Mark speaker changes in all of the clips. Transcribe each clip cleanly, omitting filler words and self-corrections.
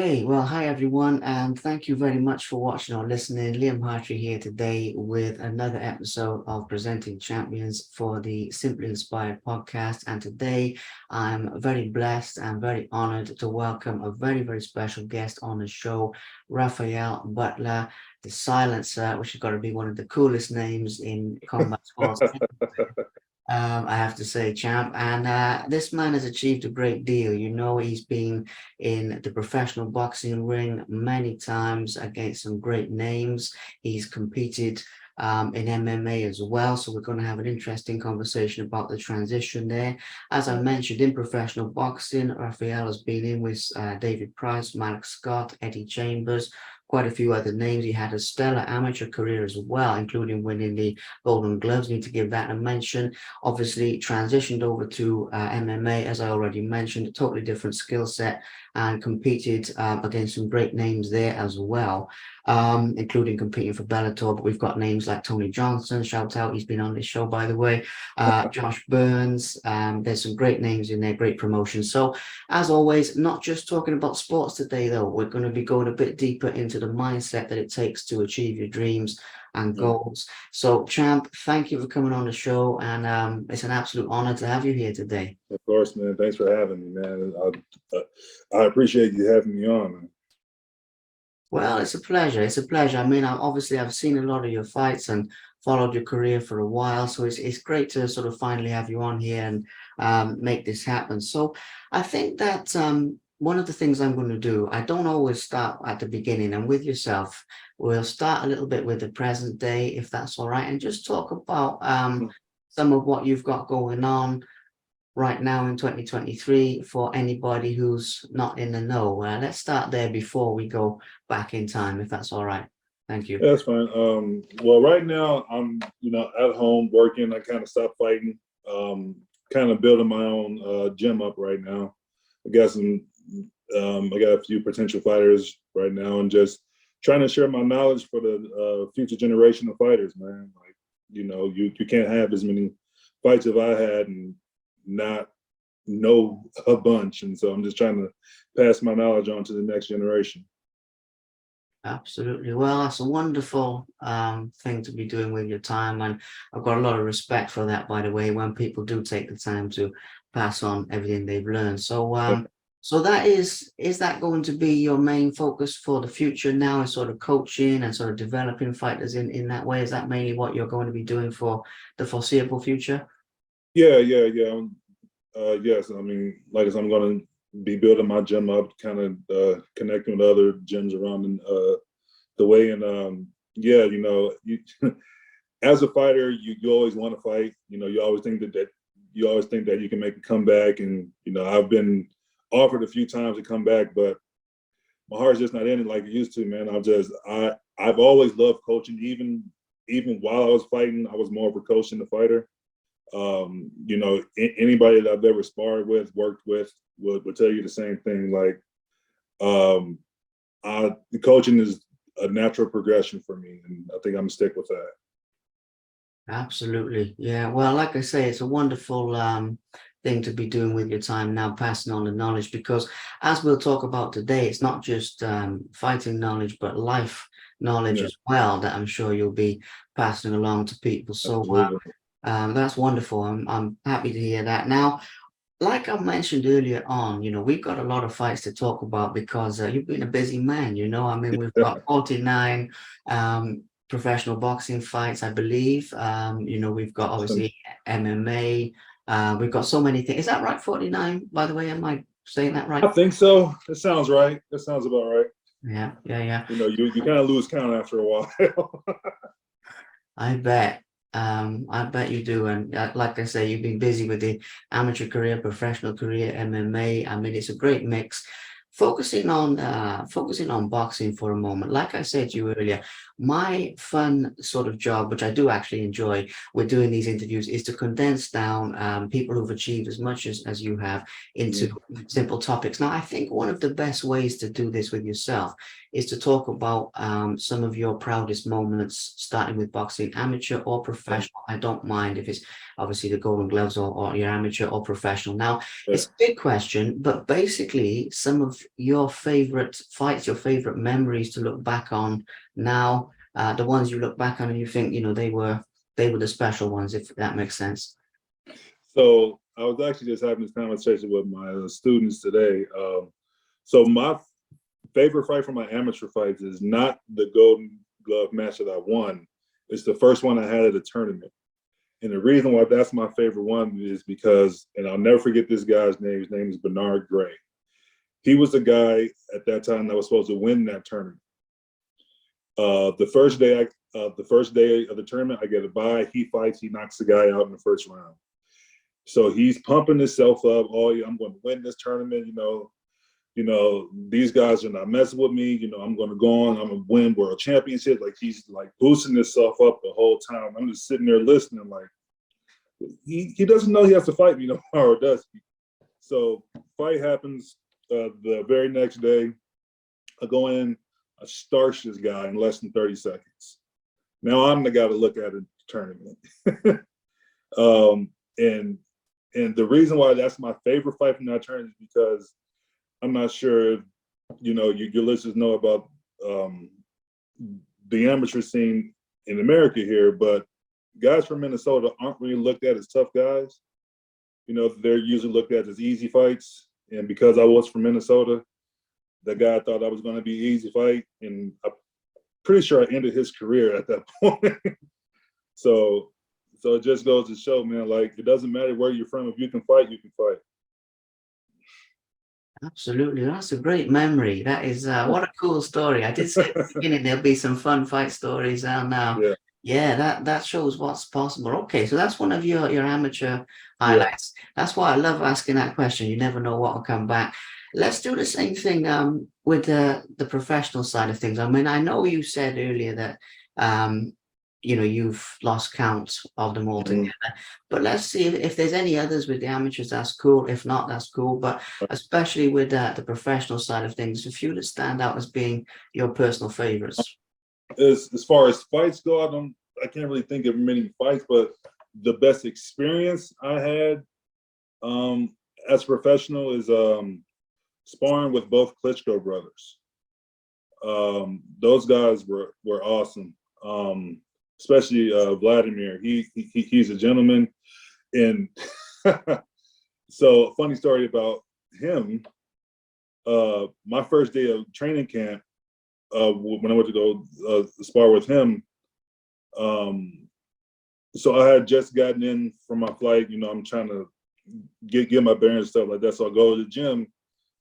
Speaker 1: Okay, well, hi everyone, and thank you very much for watching or listening. Liam Hartree here today with another episode of Presenting Champions for the Simply Inspired podcast. And today I'm very blessed and very honored to welcome a very, very special guest on the show, Raphael Butler, the Silencer, which has got to be one of the coolest names in combat sports. I have to say, champ. And this man has achieved a great deal. You know, he's been in the professional boxing ring many times against some great names. He's competed in MMA as well. So we're going to have an interesting conversation about the transition there. As I mentioned, in professional boxing, Raphael has been in with David Price, Malik Scott, Eddie Chambers, quite a few other names. He had a stellar amateur career as well, including winning the Golden Gloves. Need to give that a mention. Obviously transitioned over to MMA, as I already mentioned, a totally different skill set, and competed against some great names there as well, including competing for Bellator. But we've got names like Tony Johnson, shout out, he's been on this show, by the way, Josh Burns. There's some great names in there, great promotions. So as always, not just talking about sports today, though. We're going to be going a bit deeper into the mindset that it takes to achieve your dreams and goals. So, Champ, thank you for coming on the show, and it's an absolute honor to have you here today.
Speaker 2: Of course, man. Thanks for having me, man. I appreciate you having me on, man.
Speaker 1: Well, it's a pleasure. It's a pleasure. I mean, I've seen a lot of your fights and followed your career for a while, so it's great to sort of finally have you on here and make this happen. So, I think that one of the things I'm going to do, I don't always start at the beginning, and with yourself, we'll start a little bit with the present day, if that's all right, and just talk about some of what you've got going on right now in 2023 for anybody who's not in the know. Let's start there before we go back in time, if that's all right. Thank you.
Speaker 2: That's fine. Well, right now I'm, at home working. I kind of stopped fighting. Kind of building my own gym up right now. I got a few potential fighters right now, and just trying to share my knowledge for the future generation of fighters, man. Like, you can't have as many fights as I had and not know a bunch. And so I'm just trying to pass my knowledge on to the next generation.
Speaker 1: Absolutely. Well, that's a wonderful thing to be doing with your time. And I've got a lot of respect for that, by the way, when people do take the time to pass on everything they've learned. So, so is that going to be your main focus for the future now, is sort of coaching and sort of developing fighters in that way? Is that mainly what you're going to be doing for the foreseeable future?
Speaker 2: Yeah. Yes. I mean, like I said, I'm going to be building my gym up, kind of connecting with other gyms around the way. And you as a fighter, you always want to fight. You always think that you can make a comeback. And I've been offered a few times to come back, but my heart's just not in it like it used to, man. I've always loved coaching. Even while I was fighting, I was more of a coach than a fighter. Anybody that I've ever sparred with, worked with, would tell you the same thing. Like, the coaching is a natural progression for me, and I think I'm gonna stick with that.
Speaker 1: Absolutely. Yeah. Well, like I say, it's a wonderful thing to be doing with your time now, passing on the knowledge, because as we'll talk about today, it's not just fighting knowledge, but life knowledge as well, that I'm sure you'll be passing along to people. So that's wonderful. I'm happy to hear that. Now, like I mentioned earlier on, we've got a lot of fights to talk about because you've been a busy man, I mean, we've got 49 professional boxing fights, I believe. We've got obviously MMA. We've got so many things. Is that right? 49, by the way? Am I saying that right?
Speaker 2: I think so. That sounds right. That sounds about right.
Speaker 1: Yeah.
Speaker 2: You kind of lose count after a while.
Speaker 1: I bet. I bet you do. And like I say, you've been busy with the amateur career, professional career, MMA. I mean, it's a great mix. Focusing on boxing for a moment. Like I said to you earlier, My fun sort of job, which I do actually enjoy with doing these interviews, is to condense down people who've achieved as much as you have into
Speaker 2: Mhm.
Speaker 1: simple topics. Now, I think one of the best ways to do this with yourself is to talk about some of your proudest moments, starting with boxing, amateur or
Speaker 2: Yeah.
Speaker 1: professional. I don't mind if it's obviously the Golden Gloves or you're amateur or professional. Now,
Speaker 2: Yeah.
Speaker 1: it's a big question, but basically, some of your favorite fights, your favorite memories to look back on now, the ones you look back on and you think, they were the special ones, if that makes sense.
Speaker 2: So I was actually just having this conversation with my students today. So my favorite fight from my amateur fights is not the Golden Glove match that I won. It's the first one I had at a tournament. And the reason why that's my favorite one is because, and I'll never forget this guy's name. His name is Bernard Gray. He was the guy at that time that was supposed to win that tournament. The first day of the tournament, I get a bye. He fights. He knocks the guy out in the first round. So he's pumping himself up. Oh, yeah, I'm going to win this tournament. These guys are not messing with me. I'm going to go on. I'm going to win world championship. Like he's like boosting himself up the whole time. I'm just sitting there listening. Like he doesn't know he has to fight me tomorrow, does he? So fight happens the very next day. I go in. I starch this guy in less than 30 seconds. Now I'm the guy to look at in the tournament. And the reason why that's my favorite fight from that tournament is because I'm not sure if your listeners know about the amateur scene in America here, but guys from Minnesota aren't really looked at as tough guys. They're usually looked at as easy fights. And because I was from Minnesota, the guy thought I was going to be an easy fight, and I'm pretty sure I ended his career at that point. So it just goes to show, man, like it doesn't matter where you're from. If you can fight, you can fight.
Speaker 1: Absolutely. That's a great memory. That is what a cool story. I did say at the beginning there'll be some fun fight stories out now.
Speaker 2: Yeah,
Speaker 1: Yeah, that shows what's possible. Okay, so that's one of your amateur
Speaker 2: yeah.
Speaker 1: highlights. That's why I love asking that question. You never know what will come back. Let's do the same thing with the professional side of things. I mean, I know you said earlier that you've lost count of them all
Speaker 2: Mhm.
Speaker 1: together. But let's see if there's any others with the amateurs. That's cool. If not, that's cool. But especially with the professional side of things, a few that stand out as being your personal favorites.
Speaker 2: As far as fights go, I can't really think of many fights, but the best experience I had as a professional is sparring with both Klitschko brothers. Those guys were awesome. Especially Vladimir. He's a gentleman, and so funny story about him. My first day of training camp, when I went to go spar with him, so I had just gotten in from my flight. I'm trying to get my bearings and stuff like that. So I go to the gym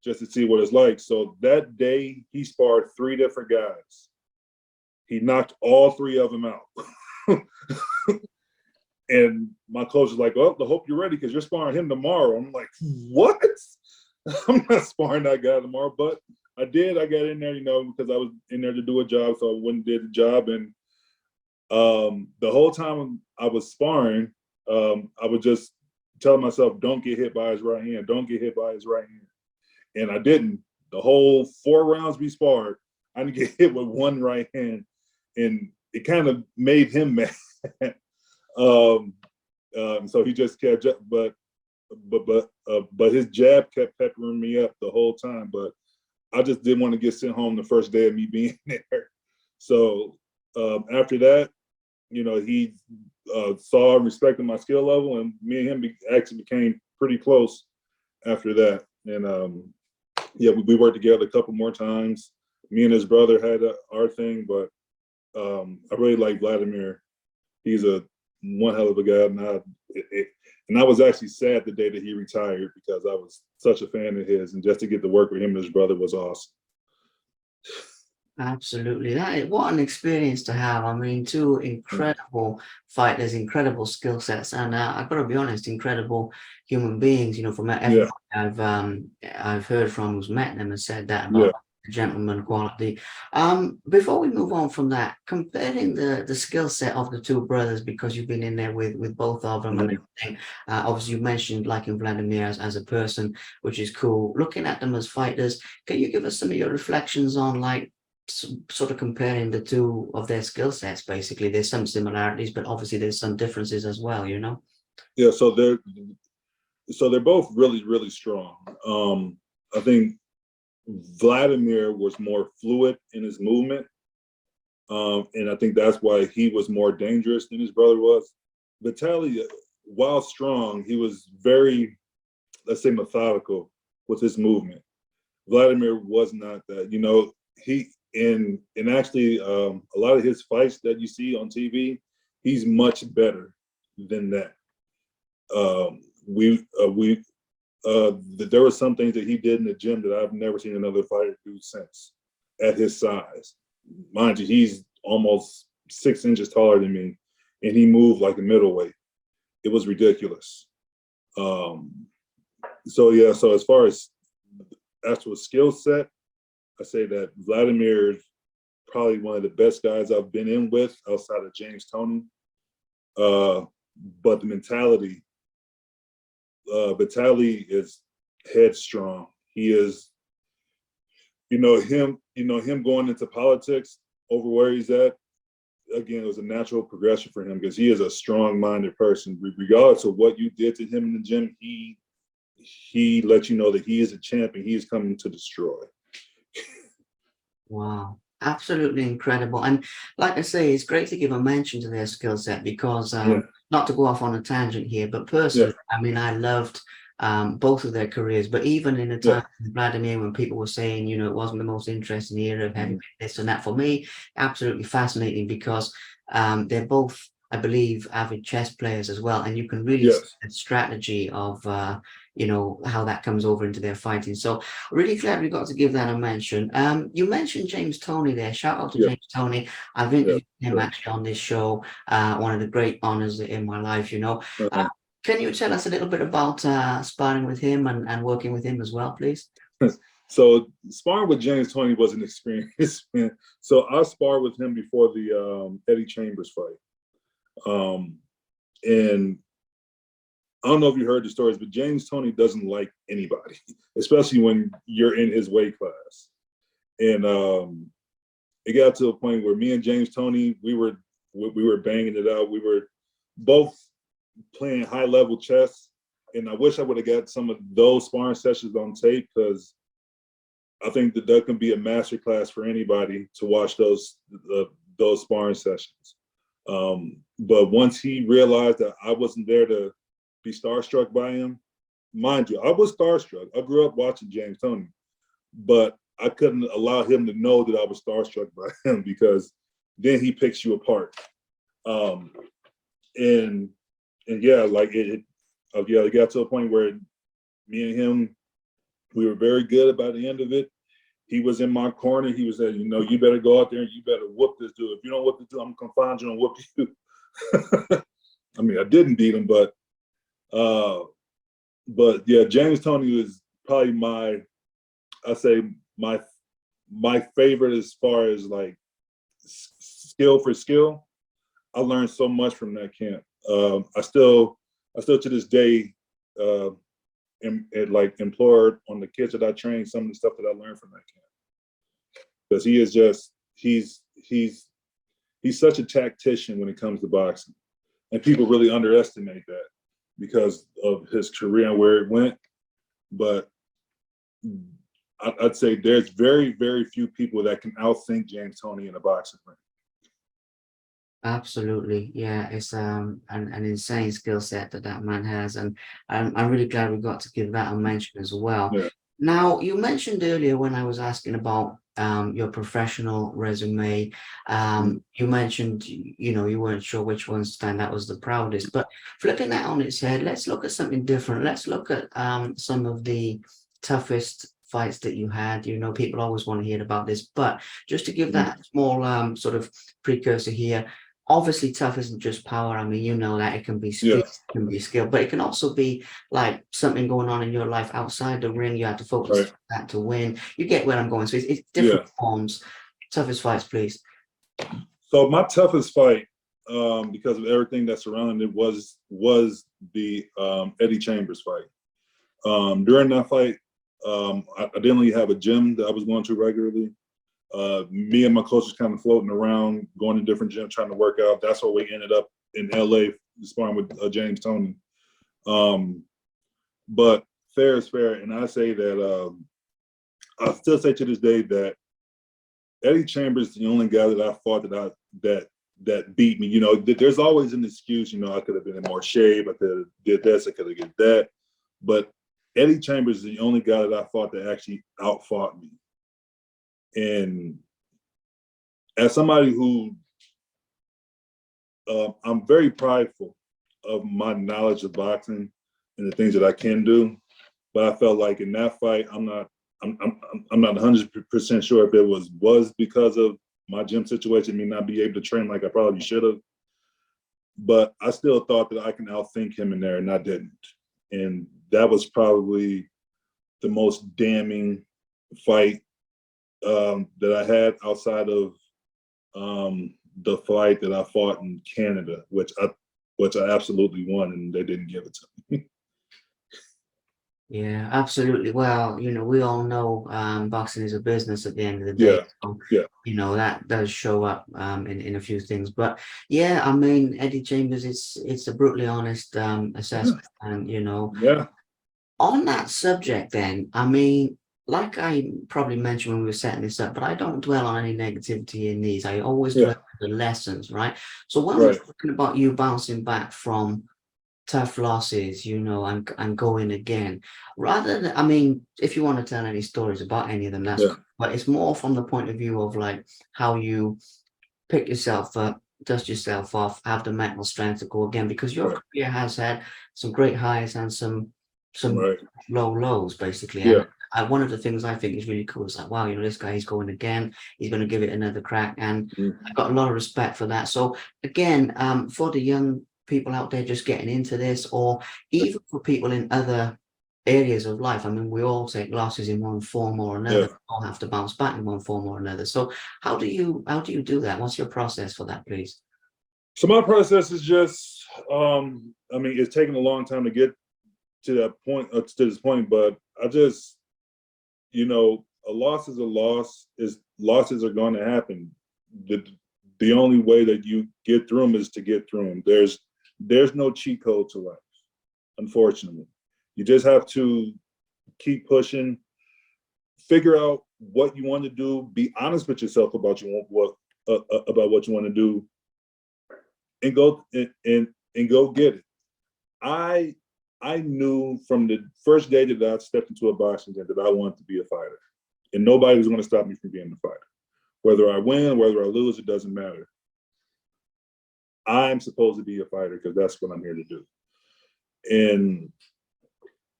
Speaker 2: just to see what it's like. So that day he sparred 3 different guys. He knocked all 3 of them out. And my coach was like, "Well, I hope you're ready because you're sparring him tomorrow." I'm like, "What? I'm not sparring that guy tomorrow." But I did. I got in there, because I was in there to do a job, so I went and did the job. And the whole time I was sparring, I would just tell myself, "Don't get hit by his right hand. Don't get hit by his right hand." And I didn't. The whole 4 rounds we sparred, I didn't get hit with one right hand, and it kind of made him mad. So he just kept, but his jab kept peppering me up the whole time. But I just didn't want to get sent home the first day of me being there. So after that, he saw and respected my skill level, and me and him actually became pretty close after that. And yeah, we worked together a couple more times. Me and his brother had our thing, but I really like Vladimir. He's one hell of a guy. And I was actually sad the day that he retired because I was such a fan of his, and just to get to work with him and his brother was awesome.
Speaker 1: Absolutely. What an experience to have. I mean, 2 incredible fighters, incredible skill sets, and I've got to be honest, incredible human beings. From
Speaker 2: Yeah,
Speaker 1: everybody I've heard from who's met them and said that
Speaker 2: yeah,
Speaker 1: about. gentleman quality. Before we move on from that, comparing the skill set of the two brothers, because you've been in there with both of them and
Speaker 2: Mhm.
Speaker 1: everything. Obviously, you mentioned liking Vladimir as a person, which is cool. Looking at them as fighters, can you give us some of your reflections on like sort of comparing the two of their skill sets? Basically, there's some similarities, but obviously there's some differences as well. You know.
Speaker 2: Yeah, so they're both really, really strong. I think Vladimir was more fluid in his movement, and I think that's why he was more dangerous than his brother was. Vitaly, while strong, he was very, let's say, methodical with his movement. Vladimir was not that. He and actually a lot of his fights that you see on TV, he's much better than that. We there were some things that he did in the gym that I've never seen another fighter do since at his size. Mind you, he's almost 6 inches taller than me, and he moved like a middleweight. It was ridiculous. So yeah, so as far as actual skill set, I say that Vladimir is probably one of the best guys I've been in with outside of James Toney. But the mentality, Vitaly is headstrong. He is, him going into politics over where he's at. Again, it was a natural progression for him because he is a strong-minded person. Regardless of what you did to him in the gym, he let you know that he is a champion. He is coming to destroy.
Speaker 1: Wow, absolutely incredible. And like I say, it's great to give a mention to their skill set because
Speaker 2: Yeah,
Speaker 1: not to go off on a tangent here, but
Speaker 2: yeah,
Speaker 1: personally, I mean, I loved both of their careers, but even in the
Speaker 2: yeah.
Speaker 1: time of Vladimir when people were saying, it wasn't the most interesting era of heavyweight, this and that, for me, absolutely fascinating because they're both, I believe, avid chess players as well, and you can really see
Speaker 2: Yes,
Speaker 1: the strategy of how that comes over into their fighting. So really glad we got to give that a mention. You mentioned James Toney there. Shout out to
Speaker 2: yeah,
Speaker 1: James Toney. I've
Speaker 2: yeah.
Speaker 1: interviewed him
Speaker 2: Sure.
Speaker 1: actually on this show. One of the great honors in my life.
Speaker 2: Uh-huh.
Speaker 1: Can you tell us a little bit about sparring with him and working with him as well, please?
Speaker 2: So sparring with James Toney was an experience, man. So I sparred with him before the Eddie Chambers fight. Um, and I don't know if you heard the stories, but James Toney doesn't like anybody, especially when you're in his weight class. And it got to a point where me and James Toney, we were banging it out. We were both playing high level chess, and I wish I would have got some of those sparring sessions on tape because I think that can be a master class for anybody to watch those sparring sessions. But once he realized that I wasn't there to be starstruck by him, mind you, I was starstruck. I grew up watching James Toney, but I couldn't allow him to know that I was starstruck by him because then he picks you apart. Um, and yeah, like it got to a point where me and him, we were very good by the end of it. He was in my corner. He was saying, you better go out there and you better whoop this dude. If you don't whoop this dude, I'm gonna find you and whoop you. I mean, I didn't beat him, uh, but yeah, James Toney was probably my my favorite as far as like skill for skill. I learned so much from that camp. I still to this day uh, like implored on the kids that I trained some of the stuff that I learned from that camp because he is just he's such a tactician when it comes to boxing, and people really underestimate that because of his career and where it went. But I'd say there's very, very few people that can outthink James Toney in a boxing ring.
Speaker 1: Absolutely. Yeah, it's an insane skill set that man has, and I'm really glad we got to give that a mention as well.
Speaker 2: Yeah.
Speaker 1: Now, you mentioned earlier when I was asking about your professional resume,
Speaker 2: Mm-hmm.
Speaker 1: you mentioned you weren't sure which one stand out was the proudest, but flipping that on its head, let's look at something different. Let's look at some of the toughest fights that you had. People always want to hear about this, but just to give that small sort of precursor here. obviously tough isn't just power. I mean, you know that it can be
Speaker 2: Yeah,
Speaker 1: speed, it can be skill, but it can also be like something going on in your life outside the ring. You have to focus
Speaker 2: right.
Speaker 1: on that to win. You get where I'm going. So it's different
Speaker 2: Yeah.
Speaker 1: forms. Toughest fights, please.
Speaker 2: So my toughest fight, because of everything that surrounded it, was the Eddie Chambers fight. During that fight, I didn't really have a gym that I was going to regularly. Me and my coach was kind of floating around, going to different gyms, trying to work out. That's why we ended up in LA sparring with James Toney. But fair is fair, and I say that I still say to this day that Eddie Chambers is the only guy that I fought that beat me. You know, there's always an excuse. You know, I could have been in more shape. I could have did this. I could have did that. But Eddie Chambers is the only guy that I fought that actually outfought me. And as somebody who I'm very prideful of my knowledge of boxing and the things that I can do, but I felt like in that fight, I'm not 100% sure if it was because of my gym situation, me not be able to train like I probably should have. But I still thought that I can outthink him in there, and I didn't. And that was probably the most damning fight that I had outside of the fight that I fought in Canada, which I absolutely won, and they didn't give it to me.
Speaker 1: Yeah, absolutely. Well, we all know boxing is a business at the end of the day.
Speaker 2: Yeah,
Speaker 1: So,
Speaker 2: yeah,
Speaker 1: that does show up in a few things. But yeah, I mean, Eddie Chambers, it's a brutally honest
Speaker 2: yeah,
Speaker 1: assessment. And
Speaker 2: yeah,
Speaker 1: on that subject, then, I mean, like I probably mentioned when we were setting this up, but I don't dwell on any negativity in these. I always dwell
Speaker 2: yeah.
Speaker 1: on the lessons, right? So when we're
Speaker 2: Right.
Speaker 1: talking about you bouncing back from tough losses, and going again. Rather than, I mean, if you want to tell any stories about any of them, that's
Speaker 2: Yeah,
Speaker 1: cool. But it's more from the point of view of like how you pick yourself up, dust yourself off, have the mental strength to go again, because your
Speaker 2: right,
Speaker 1: career has had some great highs and some
Speaker 2: right.
Speaker 1: low lows, basically.
Speaker 2: Yeah,
Speaker 1: And one of the things I think is really cool is like, wow, this guy, he's going again. He's going to give it another crack, and I've
Speaker 2: mm,
Speaker 1: got a lot of respect for that. So again, for the young people out there just getting into this, or even for people in other areas of life. I mean, we all take losses in one form or another.
Speaker 2: yeah.
Speaker 1: We all have to bounce back in one form or another. So how do you do that? What's your process for that, please?
Speaker 2: So my process is just, I mean, it's taken a long time to get to that point, to this point, but I just, a loss is a loss. Is losses are going to happen. The the only way that you get through them is to get through them. There's no cheat code to life, unfortunately. You just have to keep pushing, figure out what you want to do, be honest with yourself about about what you want to do, and go get it. I I knew from the first day that I stepped into a boxing gym that I wanted to be a fighter, and nobody was going to stop me from being a fighter. Whether I win, whether I lose, it doesn't matter. I'm supposed to be a fighter because that's what I'm here to do. And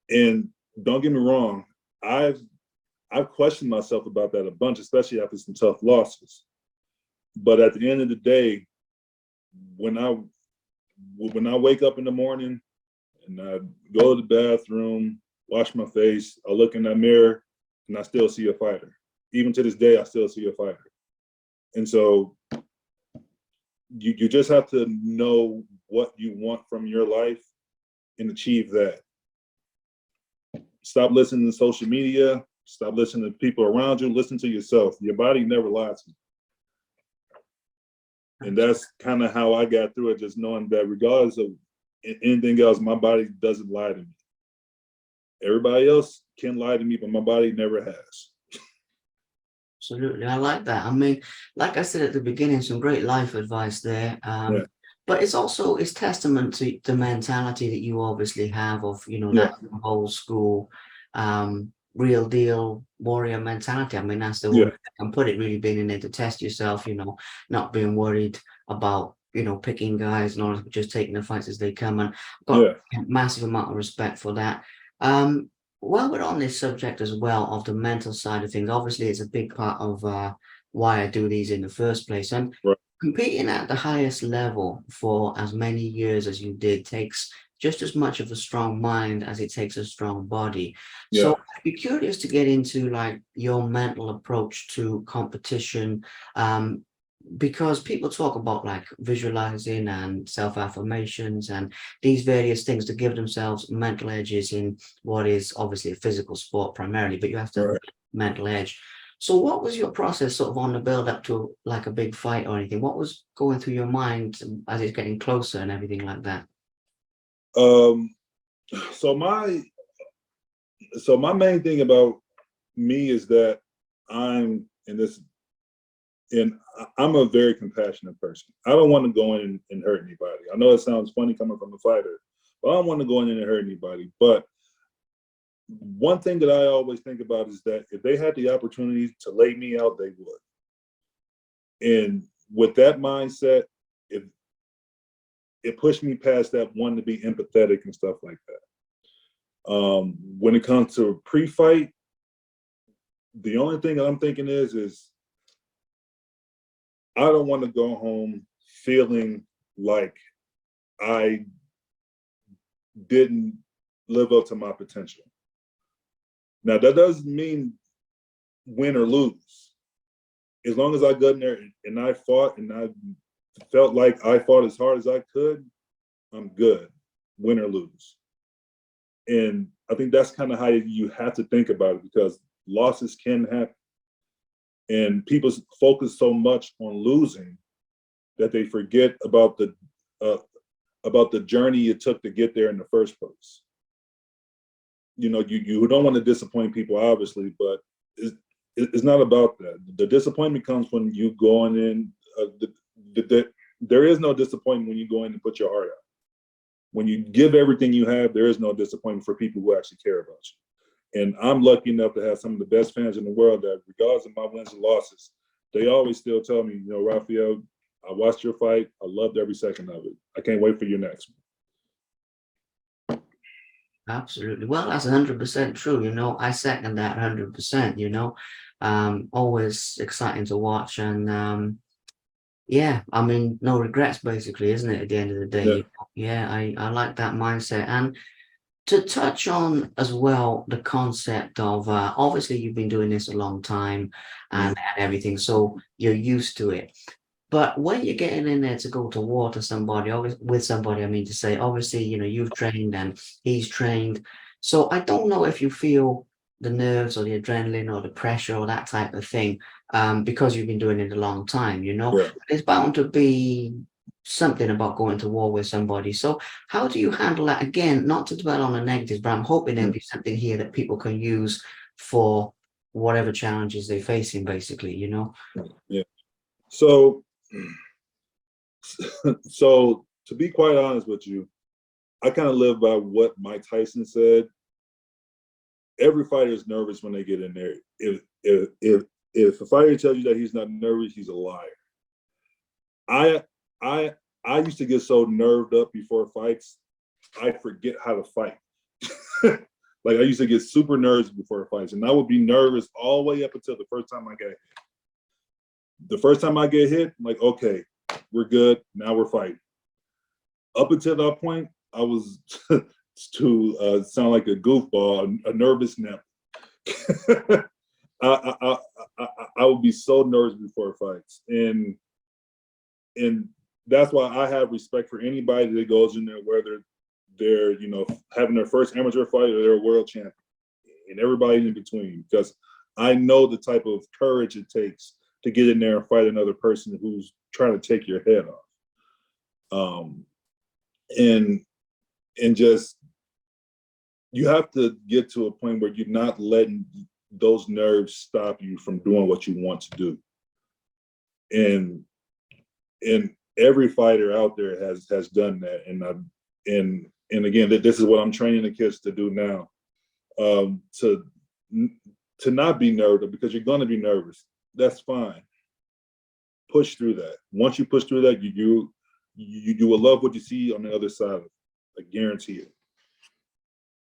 Speaker 2: and don't get me wrong, I've I've questioned myself about that a bunch, especially after some tough losses. But at the end of the day, when I when I wake up in the morning and I go to the bathroom, wash my face, I look in that mirror, and I still see a fighter. Even to this day, I still see a fighter. And so you just have to know what you want from your life and achieve that. Stop listening to social media. Stop listening to people around you. Listen to yourself. Your body never lies to you. And that's kind of how I got through it, just knowing that regardless of anything else, my body doesn't lie to me. Everybody else can lie to me, but my body never has.
Speaker 1: Absolutely. I like that. I mean, like I said at the beginning, some great life advice there.
Speaker 2: Yeah,
Speaker 1: But it's testament to the mentality that you obviously have of,
Speaker 2: yeah,
Speaker 1: that old school, real deal warrior mentality. I mean, that's the
Speaker 2: yeah,
Speaker 1: word I can put it, really being in there to test yourself, not being worried about, picking guys and all, just taking the fights as they come. And I've got
Speaker 2: yeah,
Speaker 1: a massive amount of respect for that. Um, while we're on this subject as well of the mental side of things, obviously it's a big part of why I do these in the first place. And
Speaker 2: right,
Speaker 1: competing at the highest level for as many years as you did takes just as much of a strong mind as it takes a strong body. So
Speaker 2: Yeah.
Speaker 1: I'd be curious to get into like your mental approach to competition. Because people talk about like visualizing and self-affirmations and these various things to give themselves mental edges in what is obviously a physical sport primarily, but you have to have a
Speaker 2: Right.
Speaker 1: mental edge. So what was your process sort of on the build up to like a big fight or anything? What was going through your mind as it's getting closer and everything like that?
Speaker 2: Um, so my main thing about me is that I'm in this, and I'm a very compassionate person. I don't want to go in and hurt anybody. I know it sounds funny coming from a fighter, but I don't want to go in and hurt anybody. But one thing that I always think about is that if they had the opportunity to lay me out, they would. And with that mindset, it it pushed me past that one to be empathetic and stuff like that. When it comes to pre-fight, the only thing I'm thinking is I don't want to go home feeling like I didn't live up to my potential. Now that doesn't mean win or lose. As long as I got in there and I fought and I felt like I fought as hard as I could, I'm good, win or lose. And I think that's kind of how you have to think about it, because losses can happen. And people focus so much on losing that they forget uh, about the journey it took to get there in the first place. You know, you don't want to disappoint people, obviously, but it's not about that. The disappointment comes when you go in. There is no disappointment when you go in and put your heart out. When you give everything you have, there is no disappointment for people who actually care about you. And I'm lucky enough to have some of the best fans in the world that, regardless of my wins and losses, they always still tell me, you know, Raphael, I watched your fight. I loved every second of it. I can't wait for your next one.
Speaker 1: Absolutely. Well, that's 100% true. I second that 100%, always exciting to watch. And yeah, I mean, no regrets basically, isn't it? At the end of the day,
Speaker 2: Yeah.
Speaker 1: yeah, I like that mindset. And to touch on as well the concept of obviously you've been doing this a long time
Speaker 2: Mm.
Speaker 1: and everything, so you're used to it. But when you're getting in there to go to war to somebody, with somebody, I mean to say, obviously, you've trained and he's trained. So I don't know if you feel the nerves or the adrenaline or the pressure or that type of thing, because you've been doing it a long time,
Speaker 2: Yeah.
Speaker 1: There's bound to be something about going to war with somebody. So how do you handle that? Again, not to dwell on the negatives, but I'm hoping there'll
Speaker 2: Mm.
Speaker 1: be something here that people can use for whatever challenges they're facing, basically.
Speaker 2: Yeah. So, so to be quite honest with you, I kind of live by what Mike Tyson said. Every fighter is nervous when they get in there. If a fighter tells you that he's not nervous, he's a liar. I I I used to get so nerved up before fights, I forget how to fight. Like I used to get super nervous before fights, and I would be nervous all the way up until the first time I got hit. The first time I get hit, I'm like, okay, we're good. Now we're fighting. Up until that point, I was to sound like a goofball, a nervous nap. I, I, I, I would be so nervous before fights, and that's why I have respect for anybody that goes in there, whether they're having their first amateur fight or they're a world champion, and everybody in between, because I know the type of courage it takes to get in there and fight another person who's trying to take your head off. And just you have to get to a point where you're not letting those nerves stop you from doing what you want to do. And every fighter out there has done that. And again, this is what I'm training the kids to do now. To not be nervous, because you're going to be nervous. That's fine. Push through that. Once you push through that, you will love what you see on the other side of it. I guarantee it.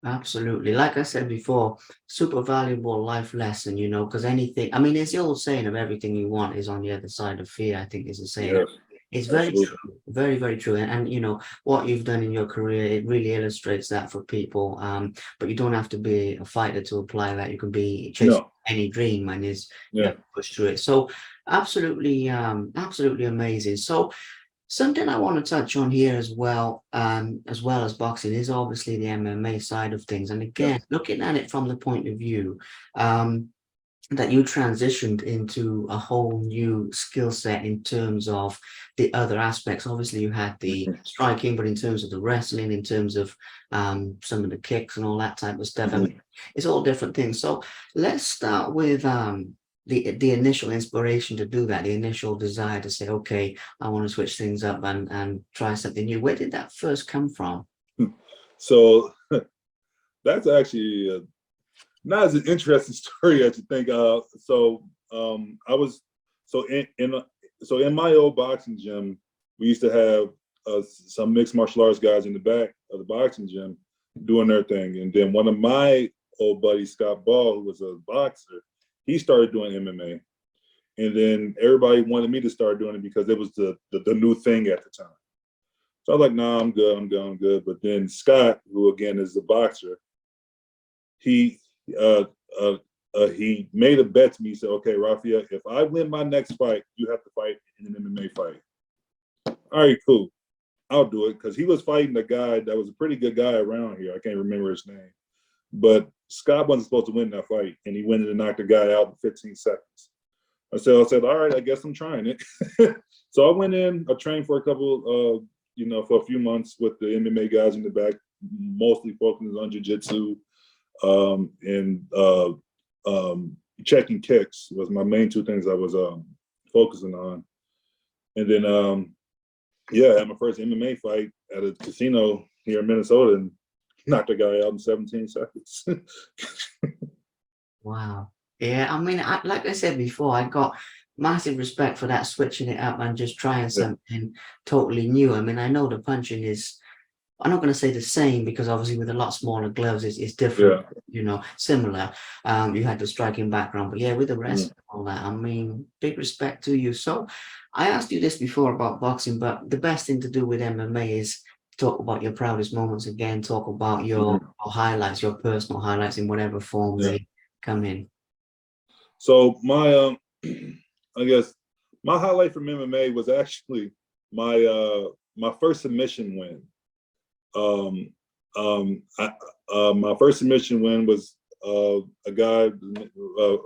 Speaker 1: Absolutely. Like I said before, super valuable life lesson, because anything, I mean, it's the old saying of everything you want is on the other side of fear, I think is a saying.
Speaker 2: Yes,
Speaker 1: It's very
Speaker 2: absolutely.
Speaker 1: true, very, very true. And what you've done in your career, it really illustrates that for people. But you don't have to be a fighter to apply that. You can be chasing
Speaker 2: No,
Speaker 1: any dream and you
Speaker 2: yeah,
Speaker 1: have to push through it. So absolutely amazing. So something I want to touch on here as well as boxing, is obviously the MMA side of things. And
Speaker 2: yeah.
Speaker 1: again, looking at it from the point of view, um, that you transitioned into a whole new skill set in terms of the other aspects. Obviously, you had the
Speaker 2: Mhm,
Speaker 1: striking, but in terms of the wrestling, in terms of some of the kicks and all that type of stuff, I
Speaker 2: mhm.
Speaker 1: mean, it's all different things. So let's start with the initial inspiration to do that, the initial desire to say, okay, I want to switch things up and try something new. Where did that first come from?
Speaker 2: So that's actually not as an interesting story as you think. I was so in my old boxing gym, we used to have some mixed martial arts guys in the back of the boxing gym doing their thing, and then one of my old buddies, Scott Ball, who was a boxer, he started doing MMA, and then everybody wanted me to start doing it because it was the new thing at the time. So I was like, "Nah, I'm good, I'm good, I'm good." But then Scott, who again is a boxer, he uh, uh, he made a bet to me. He said, "Okay, Raphael, if I win my next fight, you have to fight in an MMA fight." All right, cool. I'll do it because he was fighting a guy that was a pretty good guy around here. I can't remember his name, but Scott wasn't supposed to win that fight, and he went in and knocked the guy out in 15 seconds. I said, all right, I guess I'm trying it. So I went in. I trained for a couple, for a few months with the MMA guys in the back, mostly focusing on jiu-jitsu, and checking kicks was my main two things I was focusing on. And then, I had my first MMA fight at a casino here in Minnesota and knocked a guy out in 17 seconds.
Speaker 1: Wow. Yeah, I mean, like I said before, I got massive respect for that, switching it up and just trying
Speaker 2: Yeah,
Speaker 1: something totally new. I mean, I know the punching is, I'm not going to say the same because obviously with a lot smaller gloves, it's different,
Speaker 2: yeah.
Speaker 1: similar. You had the striking background, but yeah, with the
Speaker 2: Mhm.
Speaker 1: rest and all that, I mean, big respect to you. So I asked you this before about boxing, but the best thing to do with MMA is talk about your proudest moments again, talk about
Speaker 2: Mhm.
Speaker 1: your highlights, your personal highlights in whatever form
Speaker 2: Yeah.
Speaker 1: they come in.
Speaker 2: So my I guess my highlight from MMA was actually my first submission win. Um, I, my first submission win was a guy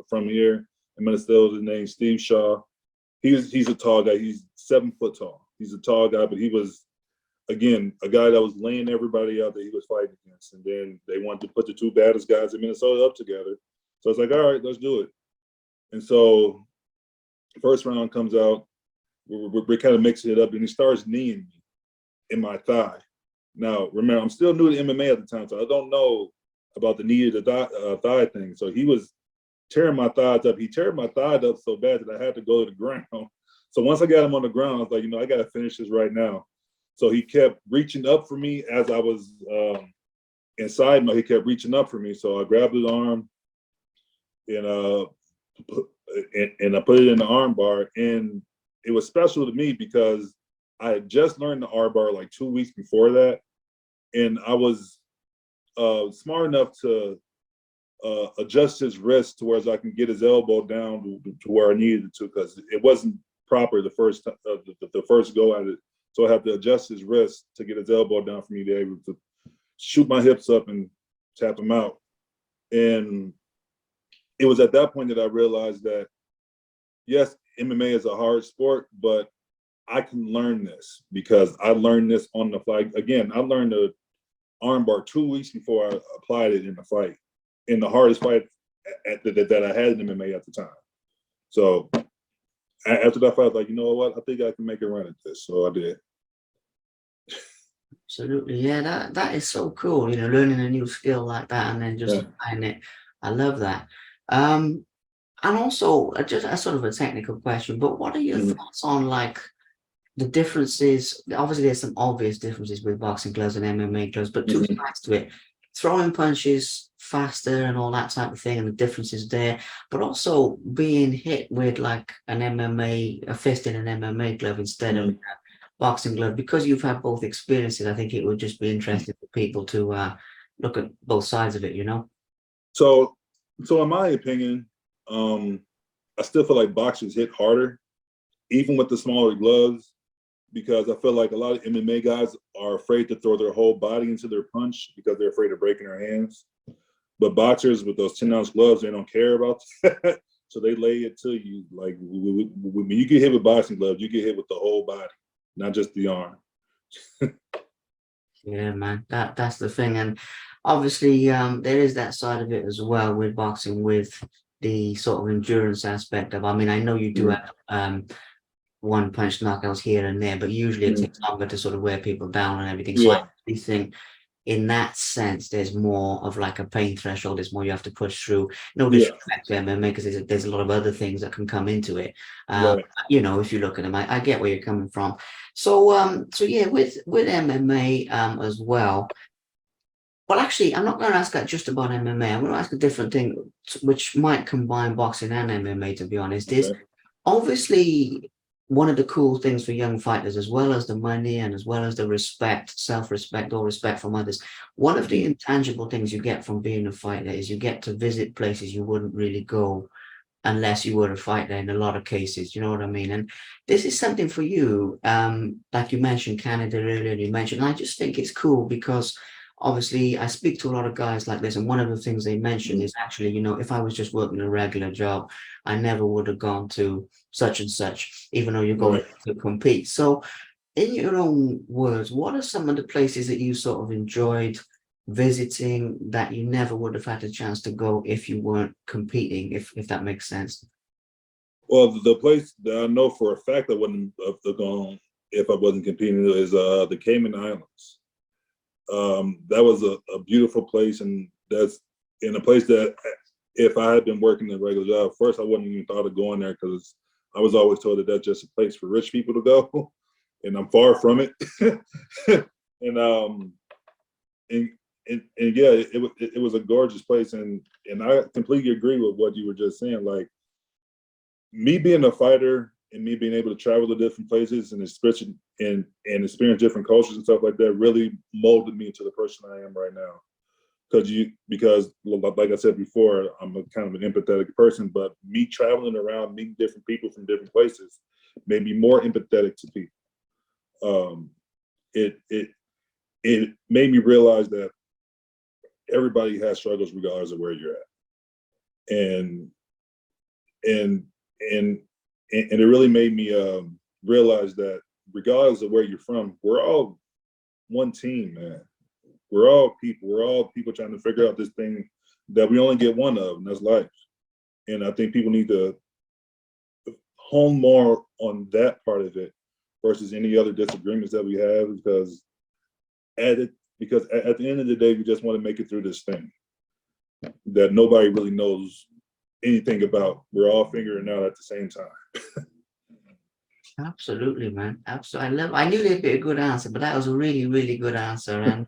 Speaker 2: from here in Minnesota named Steve Shaw. He's a tall guy. He's 7 foot tall. He's a tall guy, but he was again a guy that was laying everybody out that he was fighting against. And then they wanted to put the two baddest guys in Minnesota up together. So it's like, all right, let's do it. And so first round comes out, we're kind of mixing it up, and he starts kneeing me in my thigh. Now, remember, I'm still new to MMA at the time, so I don't know about the knee to the thigh thing. So he was tearing my thighs up. He teared my thighs up so bad that I had to go to the ground. So once I got him on the ground, I was like, I got to finish this right now. So he kept reaching up for me as I was inside me. He kept reaching up for me. So I grabbed his arm and I put it in the arm bar. And it was special to me because I had just learned the arm bar like 2 weeks before that. And I was smart enough to adjust his wrist to where I can get his elbow down to where I needed it to, because it wasn't proper the first the first go at it. So I have to adjust his wrist to get his elbow down for me to be able to shoot my hips up and tap him out. And it was at that point that I realized that yes, MMA is a hard sport, but I can learn this because I learned this on the fly. Again, I learned the armbar 2 weeks before I applied it in the fight, in the hardest fight that I had in MMA at the time. So after that fight, I was like, you know what? I think I can make a run at this. So I did.
Speaker 1: Absolutely. Yeah, that is so cool, learning a new skill like that and then just
Speaker 2: Yeah.
Speaker 1: applying it. I love that. Um, and also just a sort of a technical question, but what are your
Speaker 2: Mhm.
Speaker 1: thoughts on like the differences? Obviously, there's some obvious differences with boxing gloves and MMA gloves, but two
Speaker 2: Mhm.
Speaker 1: sides to it. throwing punches faster and all that type of thing, and the difference is there, but also being hit with like an MMA, a fist in an MMA glove instead of
Speaker 2: Mhm.
Speaker 1: a boxing glove, because you've had both experiences. I think it would just be interesting for people to look at both sides of it, you know?
Speaker 2: So, so in my opinion, um, I still feel like boxers hit harder, even with the smaller gloves, because I feel like a lot of MMA guys are afraid to throw their whole body into their punch because they're afraid of breaking their hands. But boxers with those 10-ounce gloves, they don't care about that. So they lay it to you. Like when you get hit with boxing gloves, you get hit with the whole body, not just the arm.
Speaker 1: Yeah, man, that's the thing, and obviously, there is that side of it as well with boxing, with the sort of endurance aspect of. I mean, I know you do
Speaker 2: Mm,
Speaker 1: have one punch knockouts here and there, but usually it
Speaker 2: mm,
Speaker 1: takes longer to sort of wear people down and everything. So I
Speaker 2: yeah,
Speaker 1: actually think in that sense, there's more of like a pain threshold. There's more you have to push through. No
Speaker 2: yeah,
Speaker 1: disrespect to MMA, because there's a lot of other things that can come into it. Um,
Speaker 2: right.
Speaker 1: you know, if you look at them, I get where you're coming from. So yeah, with MMA as well. Well, actually, I'm not going to ask that just about MMA. I'm going to ask a different thing, which might combine boxing and MMA. To be honest, is
Speaker 2: Okay.
Speaker 1: obviously one of the cool things for young fighters, as well as the money and as well as the respect, self-respect, or respect from others. One of the
Speaker 2: Mm,
Speaker 1: intangible things you get from being a fighter is you get to visit places you wouldn't really go unless you were a fighter in a lot of cases. You know what I mean? And this is something for you. Like you mentioned Canada earlier, you mentioned, and I just think it's cool because obviously I speak to a lot of guys like this, and one of the things they mention
Speaker 2: mm,
Speaker 1: is actually, if I was just working a regular job, I never would have gone to such and such, even though you're going
Speaker 2: right.
Speaker 1: to compete. So in your own words, what are some of the places that you sort of enjoyed visiting that you never would have had a chance to go if you weren't competing, if that makes sense?
Speaker 2: Well, the place that I know for a fact I wouldn't have gone if I wasn't competing is the Cayman Islands. That was a beautiful place, and that's in a place that if I had been working a regular job, first I wouldn't even thought of going there because I was always told that that's just a place for rich people to go, and I'm far from it. and and, and yeah, it was a gorgeous place, and I completely agree with what you were just saying. Like me being a fighter and me being able to travel to different places and experience different cultures and stuff like that really molded me into the person I am right now. Because like I said before, I'm a kind of an empathetic person, but me traveling around, meeting different people from different places, made me more empathetic to people. Um, it it it made me realize that everybody has struggles regardless of where you're at, and and and it really made me realize that regardless of where you're from, we're all one team, man. We're all people. We're all people trying to figure out this thing that we only get one of, and that's life. And I think people need to hone more on that part of it versus any other disagreements that we have, at the end of the day, we just want to make it through this thing that nobody really knows anything about. We're all figuring out at the same time.
Speaker 1: Absolutely, man. Absolutely. I knew there'd be a good answer, but that was a really, really good answer. And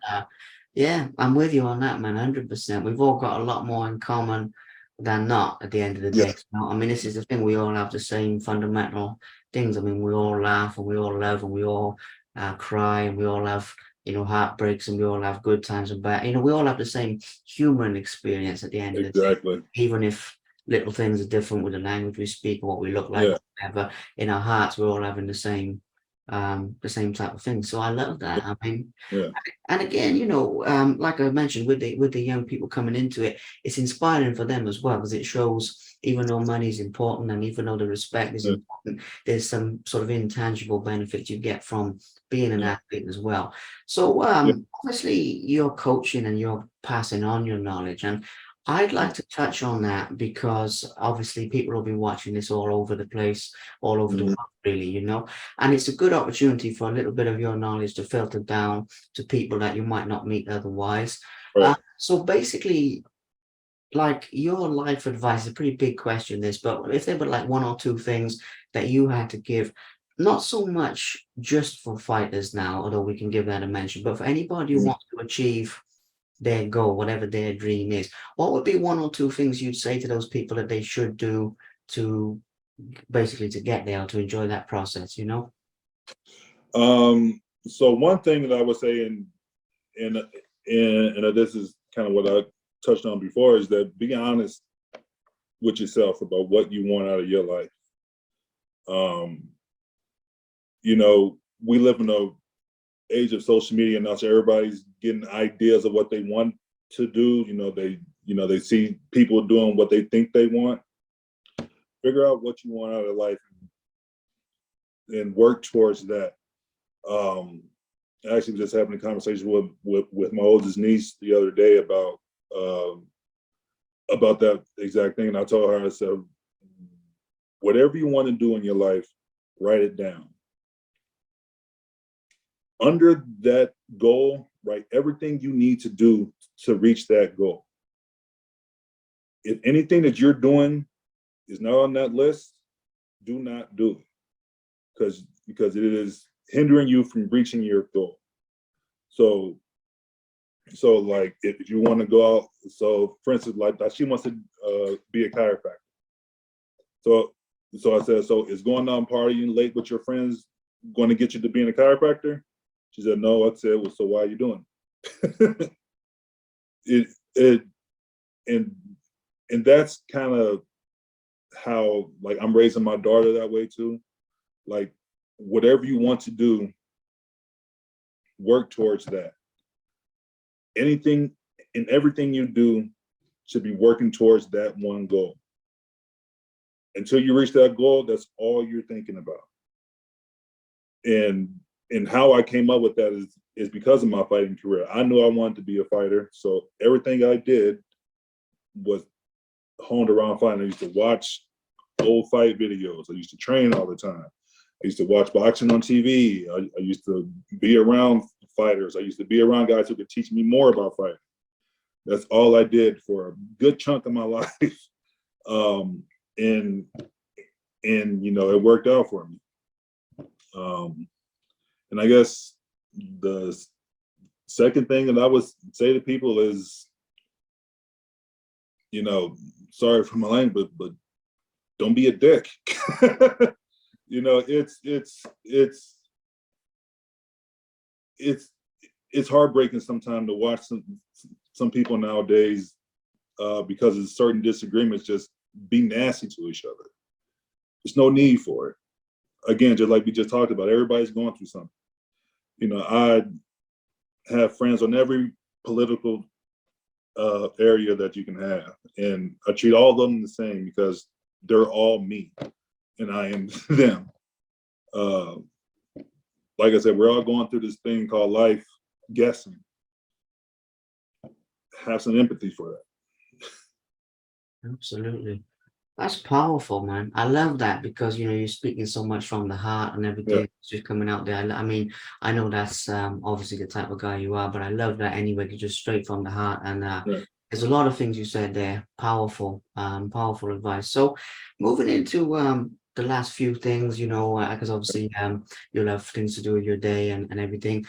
Speaker 1: yeah, I'm with you on that, man. 100%. We've all got a lot more in common than not at the end of the day.
Speaker 2: Yes.
Speaker 1: I mean, this is the thing. We all have the same fundamental things. I mean, we all laugh and we all love and we all cry and we all have, heartbreaks, and we all have good times and bad. We all have the same human experience at the end of the day,
Speaker 2: Exactly.
Speaker 1: even if little things are different with the language we speak or what we look like
Speaker 2: Yeah.
Speaker 1: or whatever. In our hearts, we're all having the same type of thing. So I love that. I mean,
Speaker 2: Yeah.
Speaker 1: and again, like I mentioned, with the young people coming into it, it's inspiring for them as well, because it shows even though money is important and even though the respect is
Speaker 2: Yeah.
Speaker 1: important, there's some sort of intangible benefits you get from being an
Speaker 2: Yeah.
Speaker 1: athlete as well. So
Speaker 2: Yeah.
Speaker 1: obviously you're coaching and you're passing on your knowledge, and I'd like to touch on that because obviously people will be watching this all over the place, all over the
Speaker 2: Mhm.
Speaker 1: world, really, and it's a good opportunity for a little bit of your knowledge to filter down to people that you might not meet otherwise.
Speaker 2: Right.
Speaker 1: So basically, like your life advice is a pretty big question, this, but if there were like one or two things that you had to give, not so much just for fighters now, although we can give that a mention, but for anybody who
Speaker 2: Mhm.
Speaker 1: wants to achieve their goal, whatever their dream is, what would be one or two things you'd say to those people that they should do to basically to get there, or to enjoy that process, you know?
Speaker 2: So one thing that I would say, and this is kind of what I touched on before, is that be honest with yourself about what you want out of your life. You know, we live in a age of social media now, so everybody's getting ideas of what they want to do. They see people doing what they think they want. Figure out what you want out of life and work towards that. I actually just having a conversation with my oldest niece the other day about that exact thing. And I told her, I said, whatever you want to do in your life, write it down. Under that goal, write everything you need to do to reach that goal. If anything that you're doing is not on that list, do not do it, because it is hindering you from reaching your goal. So like if you want to go out, so for instance, like she wants to be a chiropractor. So I said, so is going out and partying late with your friends going to get you to being a chiropractor? She said, no. I said, well, so why are you doing it? And that's kind of how, like, I'm raising my daughter that way too. Like, whatever you want to do, work towards that. Anything and everything you do should be working towards that one goal. Until you reach that goal, that's all you're thinking about. And how I came up with that is because of my fighting career. I knew I wanted to be a fighter, so everything I did was honed around fighting. I used to watch old fight videos. I used to train all the time. I used to watch boxing on TV. I used to be around fighters. I used to be around guys who could teach me more about fighting. That's all I did for a good chunk of my life. And it worked out for me. And I guess the second thing that I would say to people is, sorry for my language, but don't be a dick. It's heartbreaking sometimes to watch some people nowadays because of certain disagreements just be nasty to each other. There's no need for it. Again, just like we just talked about, everybody's going through something. I have friends on every political area that you can have, and I treat all of them the same because they're all me, and I am them. Like I said, we're all going through this thing called life, guessing. Have some empathy for that.
Speaker 1: Absolutely. That's powerful, man. I love that because you're speaking so much from the heart and
Speaker 2: Yeah,
Speaker 1: everything. It's just coming out there. I mean, I know that's obviously the type of guy you are, but I love that anyway, 'cause just straight from the heart. And
Speaker 2: yeah,
Speaker 1: there's a lot of things you said there. Powerful, powerful advice. So moving into the last few things, because obviously you'll have things to do with your day and everything.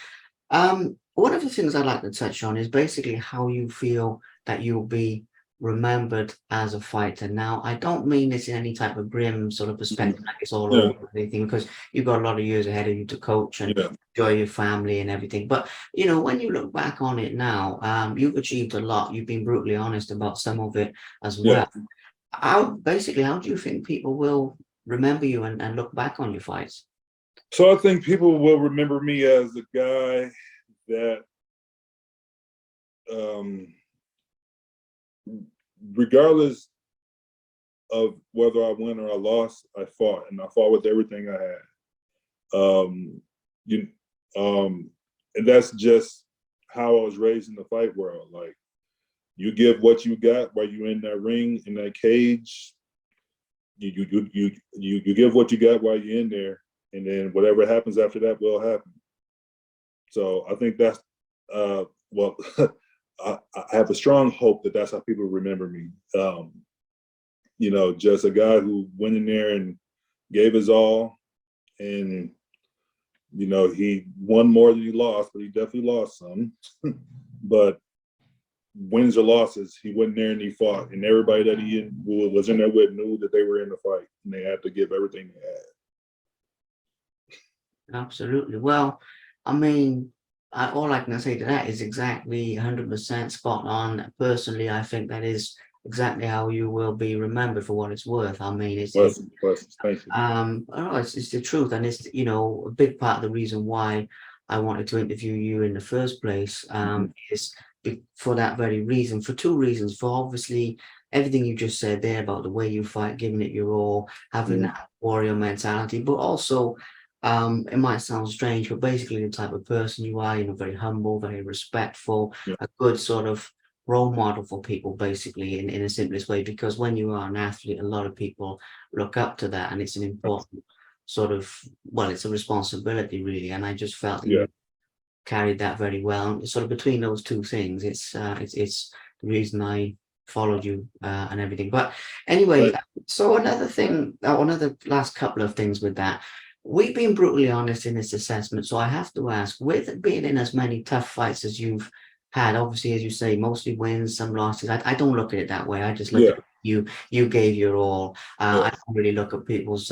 Speaker 1: One of the things I'd like to touch on is basically how you feel that you'll be remembered as a fighter. Now, I don't mean this in any type of grim sort of perspective, like it's all
Speaker 2: yeah,
Speaker 1: over or anything, because you've got a lot of years ahead of you to coach and
Speaker 2: yeah,
Speaker 1: enjoy your family and everything. But when you look back on it now, you've achieved a lot. You've been brutally honest about some of it as
Speaker 2: yeah.
Speaker 1: well. How do you think people will remember you and look back on your fights?
Speaker 2: So I think people will remember me as a guy that, um, regardless of whether I win or I lost, I fought, and I fought with everything I had. You, and that's just how I was raised in the fight world. Like, you give what you got while you're in that ring, in that cage. You give what you got while you're in there, and then whatever happens after that will happen. So I think that's well, I have a strong hope that that's how people remember me. Just a guy who went in there and gave his all, and he won more than he lost, but he definitely lost some. But wins or losses, he went there and he fought, and everybody that he was in there with knew that they were in the fight, and they had to give everything they had.
Speaker 1: Absolutely. Well, I mean, all I can say to that is exactly 100% spot on. Personally, I think that is exactly how you will be remembered for what it's worth. I mean,
Speaker 2: Blessings. Thank you.
Speaker 1: Oh, it's the truth, and it's a big part of the reason why I wanted to interview you in the first place. Is for that very reason, for two reasons. For obviously everything you just said there about the way you fight, giving it your all, having that warrior mentality, but also, it might sound strange, but basically the type of person you are, very humble, very respectful,
Speaker 2: Yeah.
Speaker 1: a good sort of role model for people, basically, in the simplest way. Because when you are an athlete, a lot of people look up to that, and it's an important sort of, well, it's a responsibility, really. And I just felt that
Speaker 2: Yeah.
Speaker 1: you carried that very well. Sort of between those two things, it's the reason I followed you, and everything. But anyway,
Speaker 2: Right.
Speaker 1: so another thing, another last couple of things with that. We've been brutally honest in this assessment, so I have to ask, with being in as many tough fights as you've had, obviously, as you say, mostly wins, some losses. I don't look at it that way. I just look
Speaker 2: Yeah.
Speaker 1: at you gave your all. I
Speaker 2: Yeah.
Speaker 1: don't really look at people's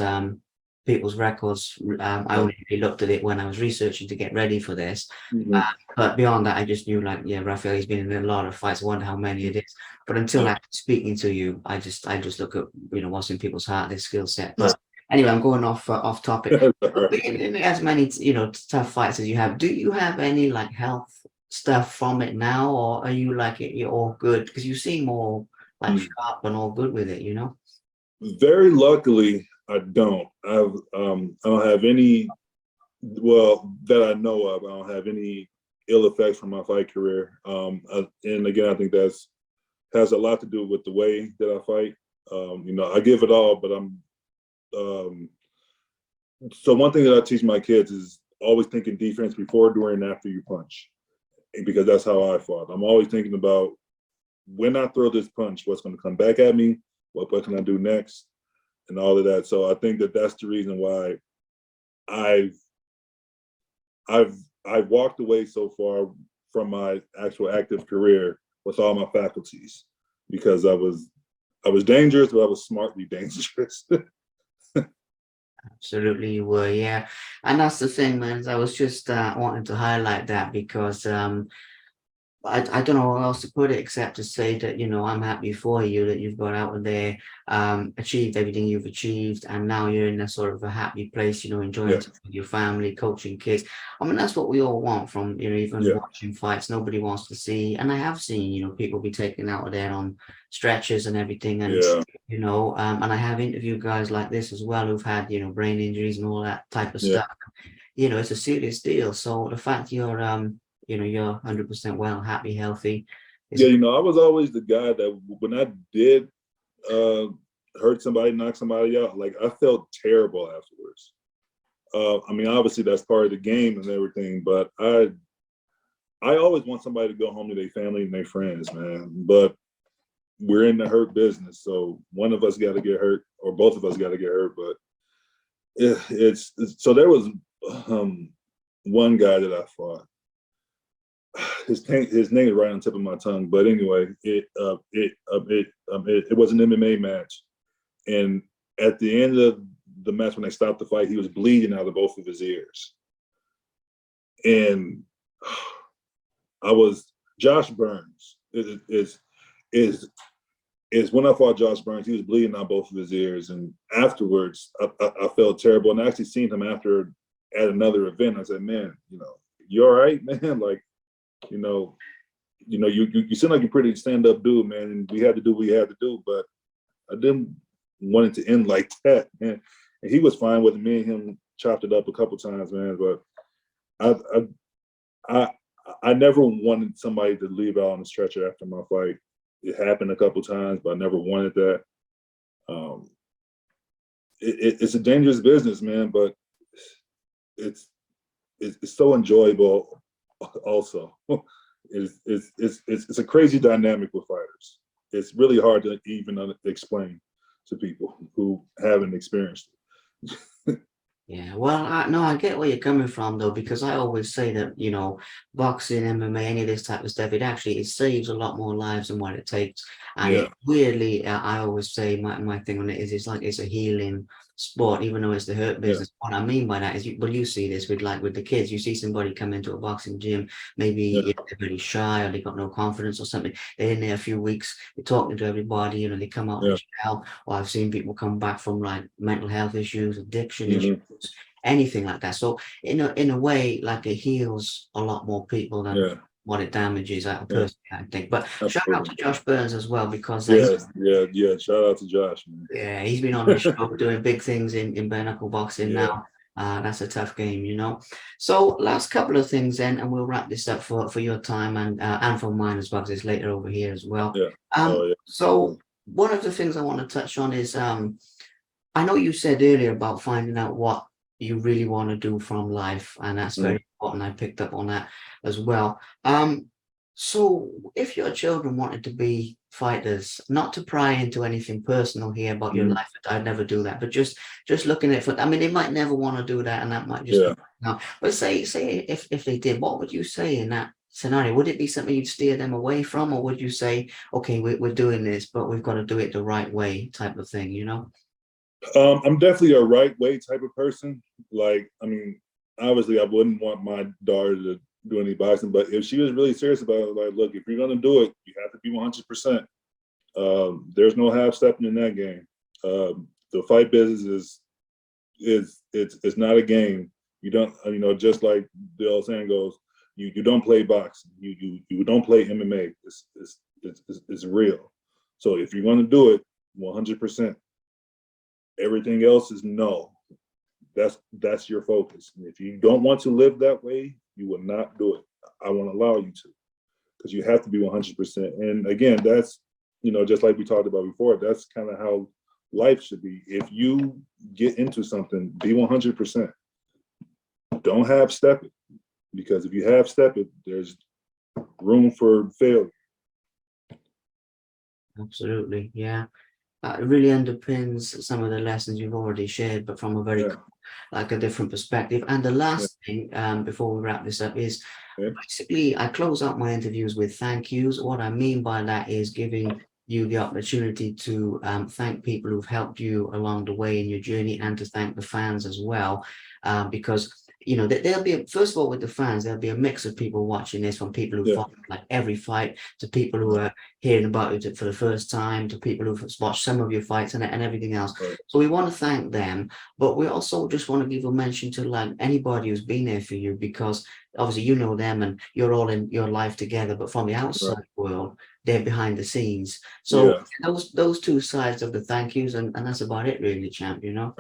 Speaker 1: records. I only really looked at it when I was researching to get ready for this.
Speaker 2: Mhm.
Speaker 1: But beyond that, I just knew, like, yeah, Raphael, he's been in a lot of fights. I wonder how many it is. But until
Speaker 2: Yeah.
Speaker 1: after speaking to you, I just look at, what's in people's heart, their skill set. But anyway, I'm going off topic.
Speaker 2: Right.
Speaker 1: Being in as many, tough fights as you have, do you have any like health stuff from it now, or are you like you're all good? Because you seem all like
Speaker 2: Mm.
Speaker 1: sharp and all good with it.
Speaker 2: Very luckily, I don't. I don't have any. Well, that I know of, I don't have any ill effects from my fight career. And again, I think that's has a lot to do with the way that I fight. I give it all, but I'm. So one thing that I teach my kids is always thinking defense before, during, and after you punch, because that's how I fought. I'm always thinking about when I throw this punch, what's going to come back at me, what can I do next, and all of that. So I think that that's the reason why I've I've walked away so far from my actual active career with all my faculties, because I was dangerous, but I was smartly dangerous.
Speaker 1: Absolutely, you were, yeah. And that's the thing, man. I was just wanting to highlight that because I don't know how else to put it except to say that, I'm happy for you that you've got out of there, achieved everything you've achieved, and now you're in a sort of a happy place, enjoying
Speaker 2: Yeah,
Speaker 1: time with your family, coaching kids. I mean, that's what we all want from, even
Speaker 2: yeah,
Speaker 1: watching fights. Nobody wants to see, and I have seen, people be taken out of there on stretchers and everything. And,
Speaker 2: yeah,
Speaker 1: and I have interviewed guys like this as well who've had, brain injuries and all that type of
Speaker 2: yeah.
Speaker 1: stuff. It's a serious deal. So the fact you're 100% well, happy, healthy.
Speaker 2: Yeah,
Speaker 1: Is
Speaker 2: I was always the guy that when I did uh, hurt somebody, knock somebody out, like I felt terrible afterwards. I mean, obviously that's part of the game and everything, but I always want somebody to go home to their family and their friends, man. But we're in the hurt business, so one of us got to get hurt, or both of us got to get hurt. But it's so there was one guy that I fought. His name is right on the tip of my tongue, but anyway, it was an MMA match, and at the end of the match, when they stopped the fight, he was bleeding out of both of his ears, and I was Josh Burns is when I fought Josh Burns, he was bleeding out both of his ears, and afterwards, I felt terrible, and I actually seen him after at another event. I said, "Man, you all right, man? Like, you seem like a pretty stand up dude, man. And we had to do what we had to do, but I didn't want it to end like that, man." And he was fine with me and him chopped it up a couple times, man. But I I I never wanted somebody to leave out on the stretcher after my fight. It happened a couple times, but I never wanted that. Um, it's a dangerous business, man, but it's it's so enjoyable also. It's a crazy dynamic with fighters. It's really hard to even explain to people who haven't experienced it.
Speaker 1: Yeah, well, no, I get where you're coming from though, because I always say that, boxing, MMA, any of this type of stuff, it saves a lot more lives than what it takes. And
Speaker 2: Yeah,
Speaker 1: it weirdly, I always say my thing on it is it's like it's a healing sport, even though it's the hurt
Speaker 2: yeah,
Speaker 1: business. What I mean by that is, well, you see this with like with the kids. You see somebody come into a boxing gym, maybe
Speaker 2: yeah,
Speaker 1: they're really shy or they got no confidence or something. They're in there a few weeks, they're talking to everybody, they come out of
Speaker 2: yeah.
Speaker 1: the shell. Or I've seen people come back from like mental health issues, addiction issues,
Speaker 2: Hmm.
Speaker 1: anything like that. So in a way, like it heals a lot more people than
Speaker 2: Yeah,
Speaker 1: what it damages. I
Speaker 2: yeah,
Speaker 1: personally, I think. But shout out
Speaker 2: absolutely.
Speaker 1: to Josh Burns as well because
Speaker 2: Yeah, yeah, yeah. Shout out to Josh, man.
Speaker 1: yeah, he's been on the show doing big things in bare knuckle boxing
Speaker 2: Yeah,
Speaker 1: now. That's a tough game. So last couple of things then, and we'll wrap this up for your time and for mine as well, because it's later over here as well.
Speaker 2: yeah. Oh yeah.
Speaker 1: So one of the things I want to touch on is I know you said earlier about finding out what you really want to do from life, and that's
Speaker 2: Mhm.
Speaker 1: very important. I picked up on that as well. So if your children wanted to be fighters, not to pry into anything personal here about your
Speaker 2: Mhm.
Speaker 1: life, I'd never do that, but just looking at it I mean, they might never want to do that, and that might just be
Speaker 2: Yeah.
Speaker 1: now. But say if they did, what would you say in that scenario? Would it be something you'd steer them away from, or would you say, okay, we're doing this, but we've got to do it the right way, type of thing?
Speaker 2: I'm definitely a right way type of person. Like, I mean, obviously, I wouldn't want my daughter to do any boxing, but if she was really serious about it, like, look, if you're gonna do it, you have to be 100%. There's no half stepping in that game. The fight business it's not a game. You don't, just like the old saying goes, you don't play boxing. You don't play MMA. It's real. So if you're gonna do it, 100%. Everything else is no. That's your focus. And if you don't want to live that way, you will not do it. I won't allow you to, because you have to be 100%. And again, that's just like we talked about before. That's kind of how life should be. If you get into something, be 100%. Don't half step it, because if you half step it, there's room for failure.
Speaker 1: Absolutely, yeah. It really underpins some of the lessons you've already shared, but from a very
Speaker 2: Yeah,
Speaker 1: like a different perspective. And the
Speaker 2: yeah,
Speaker 1: last thing, before we wrap this up, is
Speaker 2: yeah,
Speaker 1: basically I close out my interviews with thank yous. What I mean by that is giving you the opportunity to thank people who've helped you along the way in your journey, and to thank the fans as well, because. There'll be first of all with the fans, there'll be a mix of people watching this, from people who
Speaker 2: yeah.
Speaker 1: follow like every fight to people who are hearing about it for the first time to people who've watched some of your fights and everything else.
Speaker 2: Right,
Speaker 1: So we want to thank them, but we also just want to give a mention to like anybody who's been there for you, because obviously you know them and you're all in your life together, but from the
Speaker 2: right.
Speaker 1: outside world, they're behind the scenes. So
Speaker 2: Yeah.
Speaker 1: those two sides of the thank yous, and that's about it really, champ.
Speaker 2: Right.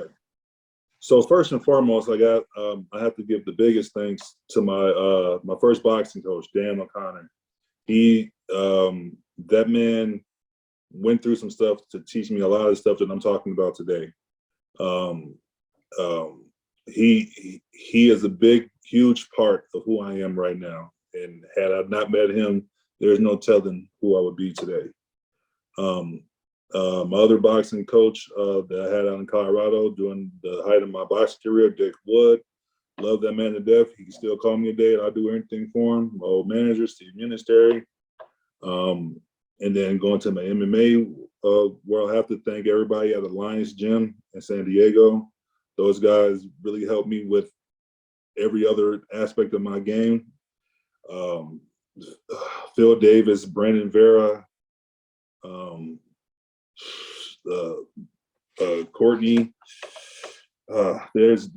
Speaker 2: So first and foremost, I have to give the biggest thanks to my first boxing coach, Dan O'Connor. He that man went through some stuff to teach me a lot of the stuff that I'm talking about today. Um, um, he is a big, huge part of who I am right now. And had I not met him, there's no telling who I would be today. Um, my other boxing coach that I had out in Colorado during the height of my boxing career, Dick Wood. Love that man to death. He can still call me a day and I'll do anything for him. My old manager, Steve Ministeri. Um, and then going to my MMA, where I have to thank everybody at Alliance Gym in San Diego. Those guys really helped me with every other aspect of my game. Um, Phil Davis, Brandon Vera, um, uh, Courtney. There's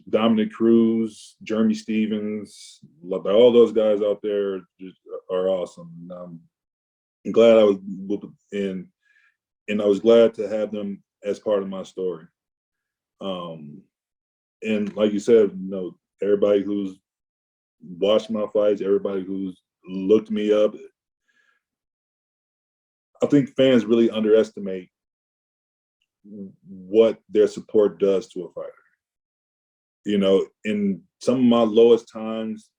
Speaker 2: Dominic Cruz, Jeremy Stevens. All those guys out there just are awesome. I'm glad I was in, and I was glad to have them as part of my story. And like you said, everybody who's watched my fights, everybody who's looked me up. I think fans really underestimate what their support does to a fighter. In some of my lowest times,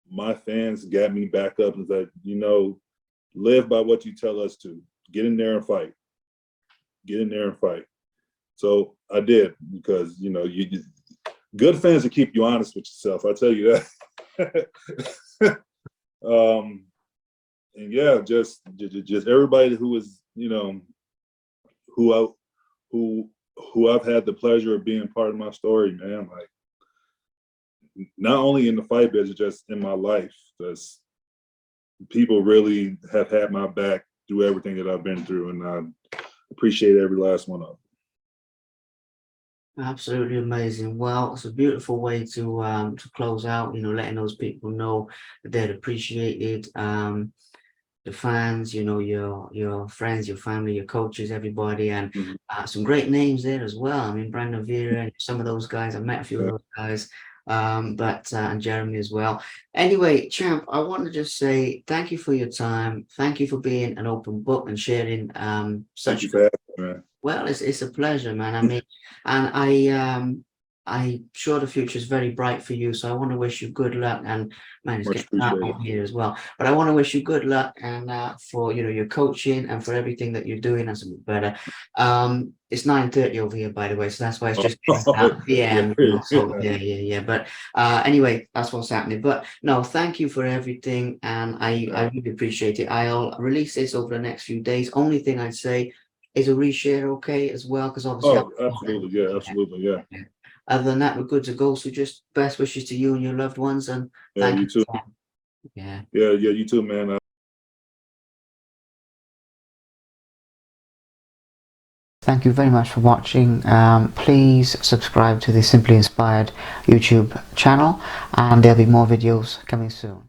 Speaker 2: my fans got me back up and said, live by what you tell us to. Get in there and fight. Get in there and fight. So I did, because good fans will keep you honest with yourself. I tell you that. And yeah, just everybody who is, who I who I've had the pleasure of being part of my story, man. Like, not only in the fight business, just in my life. That's people really have had my back through everything that I've been through, and I appreciate every last one of them.
Speaker 1: Absolutely amazing. Well, it's a beautiful way to close out, letting those people know that they're appreciated. The fans, your friends, your family, your coaches, everybody, and
Speaker 2: Mhm.
Speaker 1: some great names there as well. I mean, Brandon Vera and some of those guys. I met a few of
Speaker 2: Yeah,
Speaker 1: those guys, but and Jeremy as well. Anyway, champ, I want to just say thank you for your time. Thank you for being an open book and sharing
Speaker 2: thank
Speaker 1: such.
Speaker 2: you for having me, man.
Speaker 1: Well, it's a pleasure, man. I mean, and I'm sure the future is very bright for you. So I want to wish you good luck. And man, it's
Speaker 2: Much
Speaker 1: getting dark
Speaker 2: appreciated.
Speaker 1: over here as well. But I want to wish you good luck and for your coaching and for everything that you're doing and something better. It's 9:30 over here, by the way, so that's why it's just
Speaker 2: Oh, yeah,
Speaker 1: PM. So
Speaker 2: yeah,
Speaker 1: yeah. But anyway, that's what's happening. But no, thank you for everything, and I really appreciate it. I'll release this over the next few days. Only thing I'd say is a reshare okay as well? Because obviously,
Speaker 2: oh, absolutely, yeah, absolutely, yeah,
Speaker 1: yeah. Other than that, we're good to go. So just best wishes to you and your loved ones, and
Speaker 2: yeah.
Speaker 1: thank
Speaker 2: You
Speaker 1: you.
Speaker 2: too.
Speaker 1: Yeah.
Speaker 2: Yeah, yeah, you too, man.
Speaker 1: Thank you very much for watching. Please subscribe to the Simply Inspired YouTube channel, and there'll be more videos coming soon.